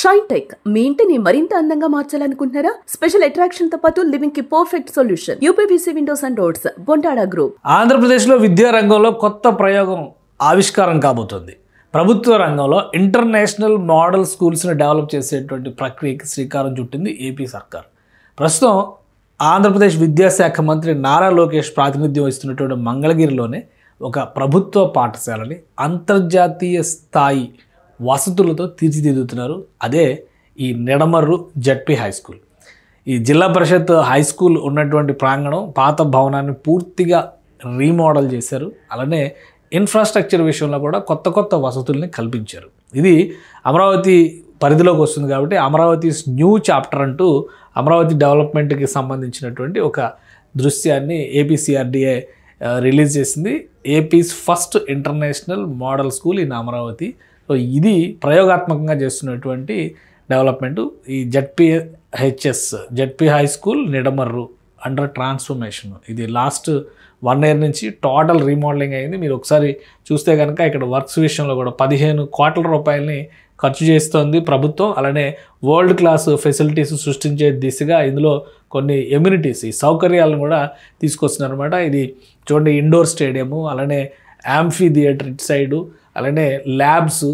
Shine tech మీ ఇంటిని మరింత అందంగా మార్చాలనుకుంటున్నారా? స్పెషల్ అట్రాక్షన్ తో పాటు లివింగ్ కి perfect solution. UPVC windows and doors, Bontada group. ఆంధ్రప్రదేశ్లో విద్యా రంగంలో కొత్త ప్రయోగం ఆవిష్కారం కాబోతోంది. ప్రభుత్వ రంగంలో ఇంటర్నేషనల్ మోడల్ స్కూల్స్ని డెవలప్ చేసేటువంటి ప్రక్రియకి శ్రీకారం చుట్టింది ఏపీ సర్కార్. ప్రస్తుతం ఆంధ్రప్రదేశ్ విద్యాశాఖ మంత్రి నారా లోకేష్ ప్రాతినిధ్యం వహిస్తున్నటువంటి మంగళగిరిలోనే ఒక ప్రభుత్వ పాఠశాలని అంతర్జాతీయ స్థాయి వసతులతో తీర్చిదిద్దుతున్నారు. అదే ఈ నిడమర్రు జడ్పీ హై స్కూల్. ఈ జిల్లా పరిషత్ హై స్కూల్ ఉన్నటువంటి ప్రాంగణం పాత భవనాన్ని పూర్తిగా రీమోడల్ చేశారు. అలానే ఇన్ఫ్రాస్ట్రక్చర్ విషయంలో కూడా కొత్త కొత్త వసతుల్ని కల్పించారు. ఇది అమరావతి పరిధిలోకి వస్తుంది కాబట్టి అమరావతి న్యూ చాప్టర్ అంటూ అమరావతి డెవలప్మెంట్కి సంబంధించినటువంటి ఒక దృశ్యాన్ని ఏపీసీఆర్డీఏ రిలీజ్ చేసింది. APIs first international model school in Amaravati. So ఇది ప్రయోగాత్మకంగా చేస్తున్నటువంటి డెవలప్మెంట్. ఈ ZP high school Nidamarru under transformation. ఇది లాస్ట్ 1 year నుంచి టోటల్ రీమోడలింగ్ అయింది. మీరు ఒకసారి చూస్తే కనుక ఇక్కడ వర్క్స్ విషయంలో కూడా 15 కోట్ల రూపాయలని ఖర్చు చేస్తోంది ప్రభుత్వం. అలానే వరల్డ్ క్లాస్ ఫెసిలిటీస్ సృష్టించే దిశగా ఇందులో కొన్ని ఎమ్యూనిటీస్, ఈ సౌకర్యాలను కూడా తీసుకొస్తున్నారు అనమాట. ఇది చూడండి, ఇండోర్ స్టేడియము, అలానే యాంఫీ థియేటర్ ఇటు సైడు, అలానే ల్యాబ్స్,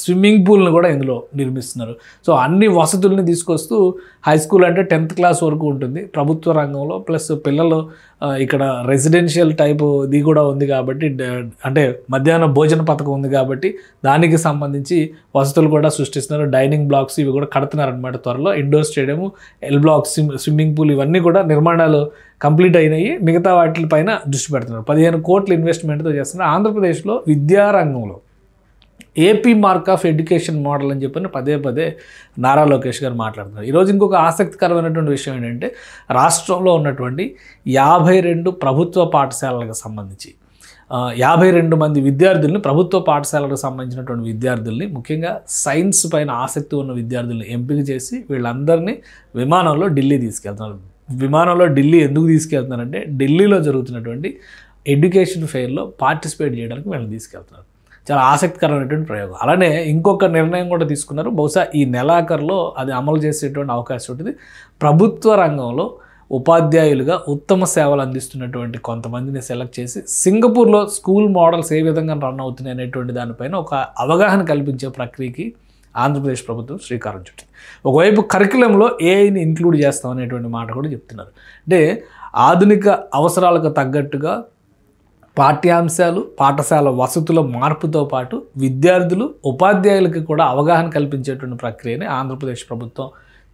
స్విమ్మింగ్ పూల్ని కూడా ఇందులో నిర్మిస్తున్నారు. సో అన్ని వసతుల్ని తీసుకొస్తూ హై స్కూల్ అంటే 10th క్లాస్ వరకు ఉంటుంది ప్రభుత్వ రంగంలో. ప్లస్ పిల్లలు ఇక్కడ రెసిడెన్షియల్ టైపు ఇది కూడా ఉంది కాబట్టి, అంటే మధ్యాహ్న భోజన పథకం ఉంది కాబట్టి దానికి సంబంధించి వసతులు కూడా సృష్టిస్తున్నారు. డైనింగ్ బ్లాక్స్ ఇవి కూడా కడుతున్నారనమాట త్వరలో. Indoor stadium, L blocks, swimming pool ఇవన్నీ కూడా నిర్మాణాలు కంప్లీట్ అయినాయి. మిగతా వాటిపైన దృష్టి పెడుతున్నారు. 15 కోట్ల ఇన్వెస్ట్మెంట్తో చేస్తున్నారు. ఆంధ్రప్రదేశ్లో విద్యారంగంలో AP mark of education model అని చెప్పని పదే నారా లోకేష్ గారు మాట్లాడుతున్నారు. ఈరోజు ఇంకొక ఆసక్తికరమైనటువంటి విషయం ఏంటంటే, రాష్ట్రంలో ఉన్నటువంటి 52 ప్రభుత్వ పాఠశాలలకు సంబంధించి 52 మంది విద్యార్థుల్ని, ప్రభుత్వ పాఠశాలకు సంబంధించినటువంటి విద్యార్థుల్ని, ముఖ్యంగా సైన్స్ పైన ఆసక్తి ఉన్న విద్యార్థుల్ని ఎంపిక చేసి వీళ్ళందరినీ విమానంలో ఢిల్లీ తీసుకెళ్తున్నారు. విమానంలో ఢిల్లీ ఎందుకు తీసుకెళ్తున్నారంటే, ఢిల్లీలో జరుగుతున్నటువంటి ఎడ్యుకేషన్ ఫెయిర్లో పార్టిసిపేట్ చేయడానికి వీళ్ళని తీసుకెళ్తున్నారు. చాలా ఆసక్తికరమైనటువంటి ప్రయోగం. అలానే ఇంకొక నిర్ణయం కూడా తీసుకున్నారు. బహుశా ఈ నెలాఖరులో అది అమలు చేసేటువంటి అవకాశం ఉంటుంది. ప్రభుత్వ రంగంలో ఉపాధ్యాయులుగా ఉత్తమ సేవలు అందిస్తున్నటువంటి కొంతమందిని సెలెక్ట్ చేసి సింగపూర్లో స్కూల్ మోడల్స్ ఏ విధంగా రన్ అవుతున్నాయి అనేటువంటి దానిపైన ఒక అవగాహన కల్పించే ప్రక్రియకి ఆంధ్రప్రదేశ్ ప్రభుత్వం శ్రీకారం చుట్టింది. ఒకవైపు కరికులంలో ఏఐని ఇంక్లూడ్ చేస్తాం అనేటువంటి మాట కూడా చెప్తున్నారు. అంటే ఆధునిక అవసరాలకు తగ్గట్టుగా పాఠ్యాంశాలు, పాఠశాల వసతుల మార్పుతో పాటు విద్యార్థులు, ఉపాధ్యాయులకి కూడా అవగాహన కల్పించేటువంటి ప్రక్రియని ఆంధ్రప్రదేశ్ ప్రభుత్వం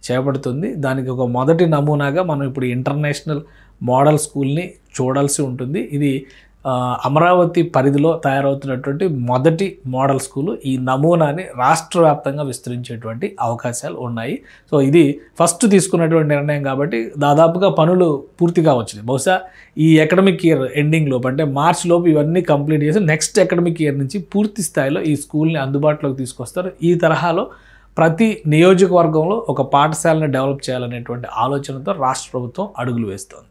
చేపడుతుంది. దానికి ఒక మొదటి నమూనాగా మనం ఇప్పుడు ఇంటర్నేషనల్ మోడల్ స్కూల్ని చూడాల్సి ఉంటుంది. ఇది అమరావతి పరిధిలో తయారవుతున్నటువంటి మొదటి మోడల్ స్కూలు. ఈ నమూనాని రాష్ట్ర వ్యాప్తంగా విస్తరించేటువంటి అవకాశాలు ఉన్నాయి. సో ఇది ఫస్ట్ తీసుకున్నటువంటి నిర్ణయం కాబట్టి దాదాపుగా పనులు పూర్తి కావచ్చు. బహుశా ఈ అకాడమిక్ ఇయర్ ఎండింగ్ లోపు, అంటే మార్చ్ లోపు ఇవన్నీ కంప్లీట్ చేసి నెక్స్ట్ అకాడమిక్ ఇయర్ నుంచి పూర్తి స్థాయిలో ఈ స్కూల్ని అందుబాటులోకి తీసుకొస్తారు. ఈ తరహాలో ప్రతి నియోజకవర్గంలో ఒక పాఠశాలను డెవలప్ చేయాలనేటువంటి ఆలోచనతో రాష్ట్ర ప్రభుత్వం అడుగులు వేస్తోంది.